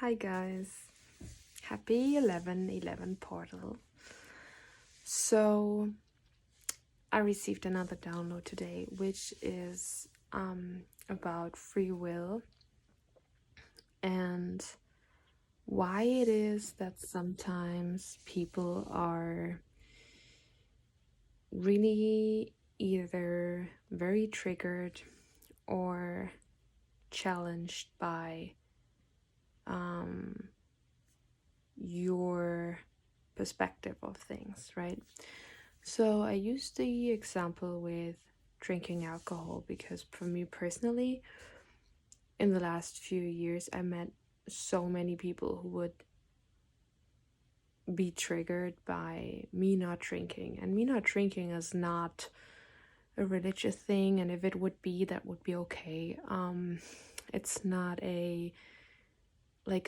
Hi guys, happy 11/11 portal. So I received another download today, which is about free will and why it is that sometimes people are really either very triggered or challenged by your perspective of things, right? So I use the example with drinking alcohol because for me personally, in the last few years, I met so many people who would be triggered by me not drinking. And me not drinking is not a religious thing, and if it would be, that would be okay. It's not a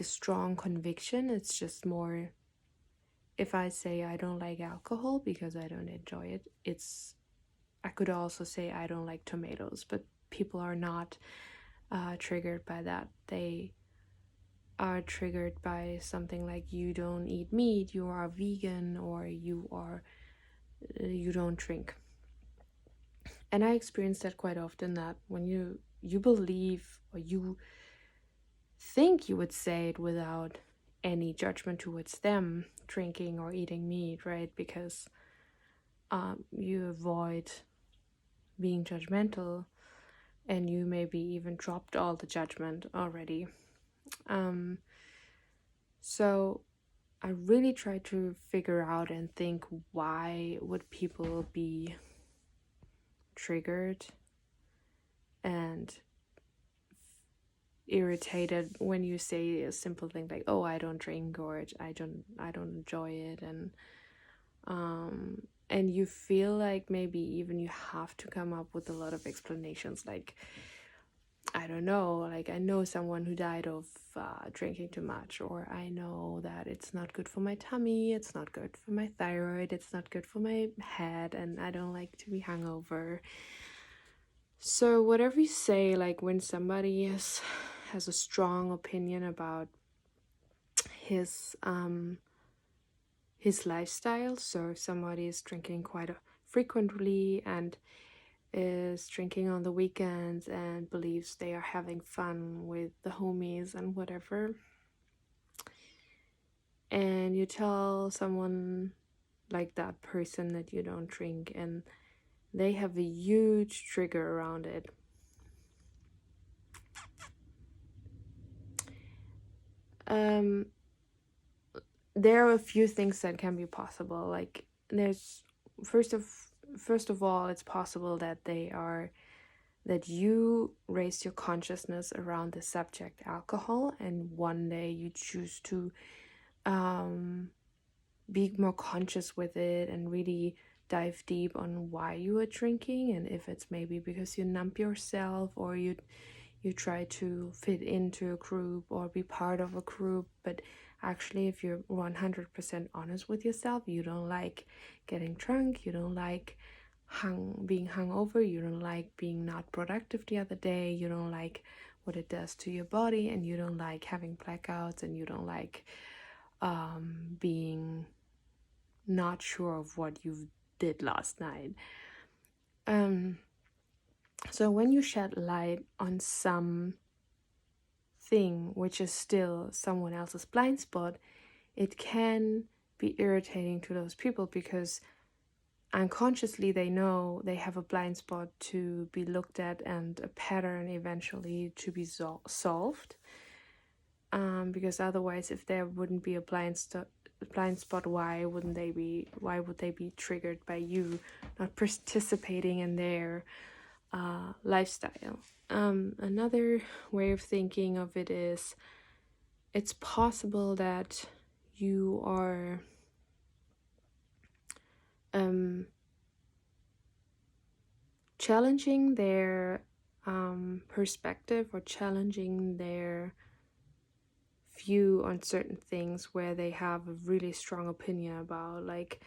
strong conviction. It's just more, if I say I don't like alcohol because I don't enjoy it, I could also say I don't like tomatoes, but people are not triggered by that. They are triggered by something like you don't eat meat, you are vegan, or you don't drink. And I experience that quite often, that when you believe or you think you would say it without any judgment towards them drinking or eating meat, right? Because you avoid being judgmental, and you maybe even dropped all the judgment already. So I really try to figure out and think, why would people be triggered and irritated when you say a simple thing like, oh, I don't drink, or I don't enjoy it, and you feel like maybe even you have to come up with a lot of explanations, like, I don't know, like, I know someone who died of drinking too much, or I know that it's not good for my tummy, it's not good for my thyroid, it's not good for my head, and I don't like to be hungover. So whatever you say, like when somebody has a strong opinion about his lifestyle, so if somebody is drinking quite frequently and is drinking on the weekends and believes they are having fun with the homies and whatever, and you tell someone like that person that you don't drink, and they have a huge trigger around it, there are a few things that can be possible. Like, there's first of all, it's possible that you raise your consciousness around the subject alcohol, and one day you choose to be more conscious with it and really dive deep on why you are drinking, and if it's maybe because you numb yourself, or you try to fit into a group or be part of a group, but actually if you're 100% honest with yourself, you don't like getting drunk, you don't like being hungover, you don't like being not productive the other day, you don't like what it does to your body, and you don't like having blackouts, and you don't like being not sure of what you did last night. So when you shed light on some thing which is still someone else's blind spot, it can be irritating to those people, because unconsciously they know they have a blind spot to be looked at, and a pattern eventually to be solved. Because otherwise, if there wouldn't be a blind spot, why would they be triggered by you not participating in their lifestyle? Another way of thinking of it is, it's possible that you are challenging their perspective, or challenging their view on certain things where they have a really strong opinion about. Like,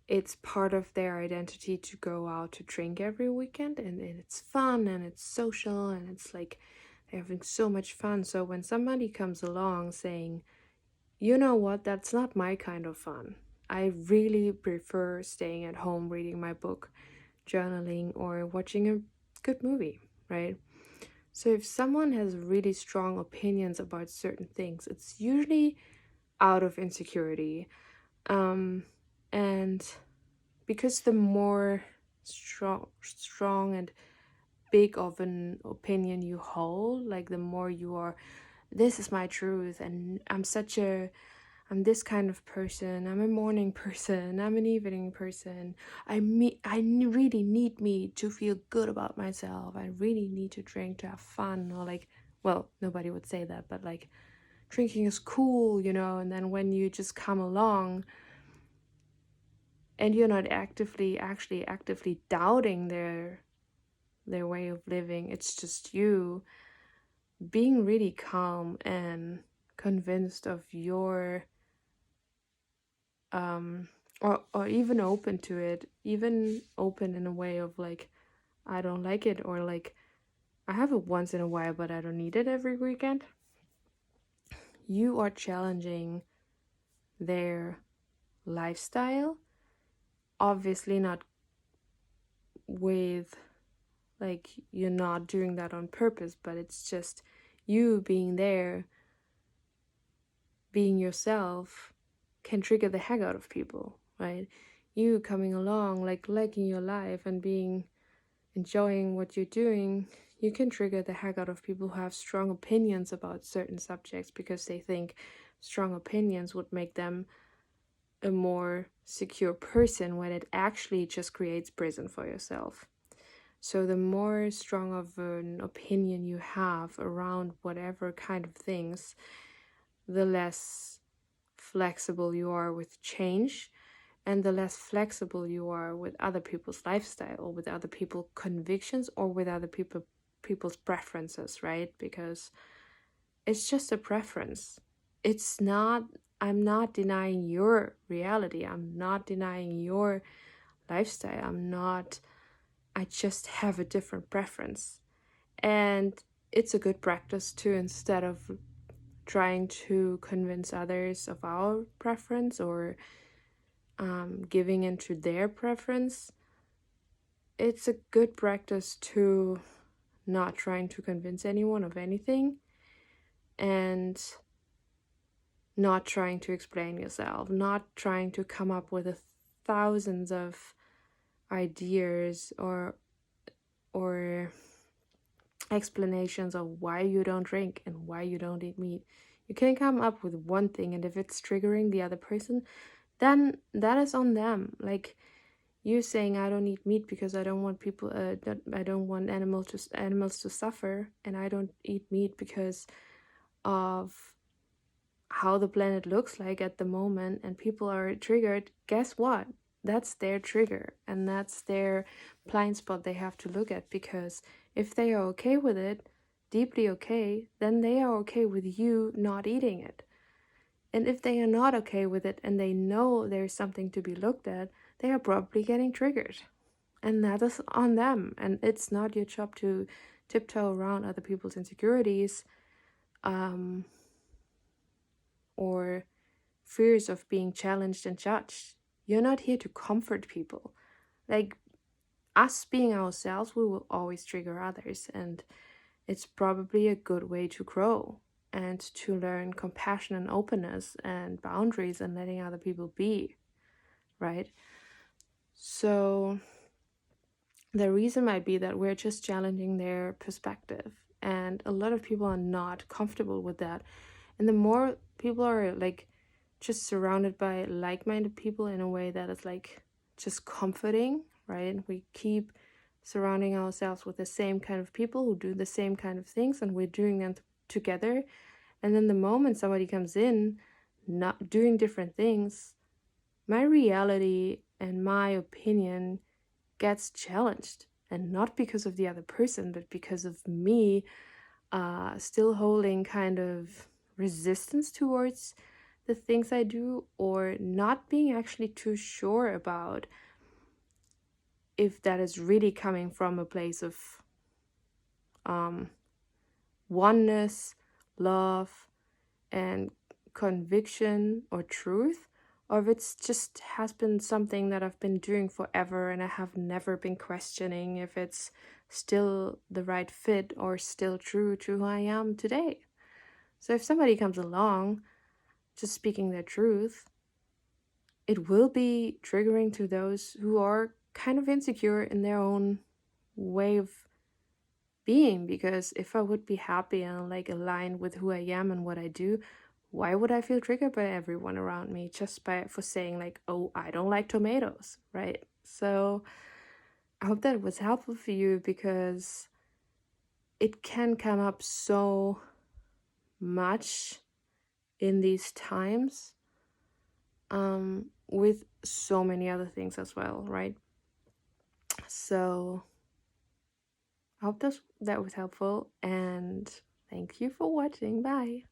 it's part of their identity to go out to drink every weekend, and it's fun and it's social, and it's like they're having so much fun. So when somebody comes along saying, you know what, that's not my kind of fun. I really prefer staying at home reading my book, journaling, or watching a good movie, right? So if someone has really strong opinions about certain things, it's usually out of insecurity. And because the more strong and big of an opinion you hold, like the more you are, this is my truth, and I'm this kind of person. I'm a morning person. I'm an evening person. Really need me to feel good about myself. I really need to drink to have fun, or like, well, nobody would say that, but like, drinking is cool, you know. And then when you just come along, and you're not actively doubting their way of living, it's just you being really calm and convinced of your um or even open to it, even open in a way of like, I don't like it, or like, I have it once in a while but I don't need it every weekend. You are challenging their lifestyle, obviously not with, like, you're not doing that on purpose, but it's just you being there, being yourself, can trigger the heck out of people, right? You coming along, like liking your life and enjoying what you're doing, you can trigger the heck out of people who have strong opinions about certain subjects because they think strong opinions would make them a more secure person, when it actually just creates prison for yourself. So the more strong of an opinion you have around whatever kind of things, the less flexible you are with change, and the less flexible you are with other people's lifestyle, or with other people's convictions, or with other people's preferences, right? Because it's just a preference. It's not, I'm not denying your reality. I'm not denying your lifestyle. I just have a different preference. And it's a good practice too, instead of trying to convince others of our preference, or giving into their preference. It's a good practice to not trying to convince anyone of anything, and not trying to explain yourself, not trying to come up with thousands of ideas or explanations of why you don't drink and why you don't eat meat. You can come up with one thing, and if it's triggering the other person, then that is on them. Like, you saying, I don't eat meat because I don't want people I don't want animals to suffer, and I don't eat meat because of how the planet looks like at the moment, and people are triggered. Guess what? That's their trigger, and that's their blind spot they have to look at. Because if they are okay with it, deeply okay, then they are okay with you not eating it. And if they are not okay with it, and they know there's something to be looked at, they are probably getting triggered. And that is on them. And it's not your job to tiptoe around other people's insecurities, or fears of being challenged and judged. You're not here to comfort people. Like, us being ourselves, we will always trigger others. And it's probably a good way to grow and to learn compassion and openness and boundaries and letting other people be, right? So the reason might be that we're just challenging their perspective, and a lot of people are not comfortable with that. And the more people are like just surrounded by like-minded people in a way that is like just comforting, right? And we keep surrounding ourselves with the same kind of people who do the same kind of things, and we're doing them together. And then the moment somebody comes in not doing different things, my reality and my opinion gets challenged, and not because of the other person, but because of me still holding kind of resistance towards the things I do, or not being actually too sure about if that is really coming from a place of oneness, love, and conviction or truth, or if it's just has been something that I've been doing forever and I have never been questioning if it's still the right fit or still true to who I am today. So if somebody comes along just speaking their truth, it will be triggering to those who are kind of insecure in their own way of being, because if I would be happy and like aligned with who I am and what I do, why would I feel triggered by everyone around me just by for saying like, oh, I don't like tomatoes, right? So I hope that was helpful for you, because it can come up so much in these times, with so many other things as well, right? So I hope that was helpful, and thank you for watching. Bye.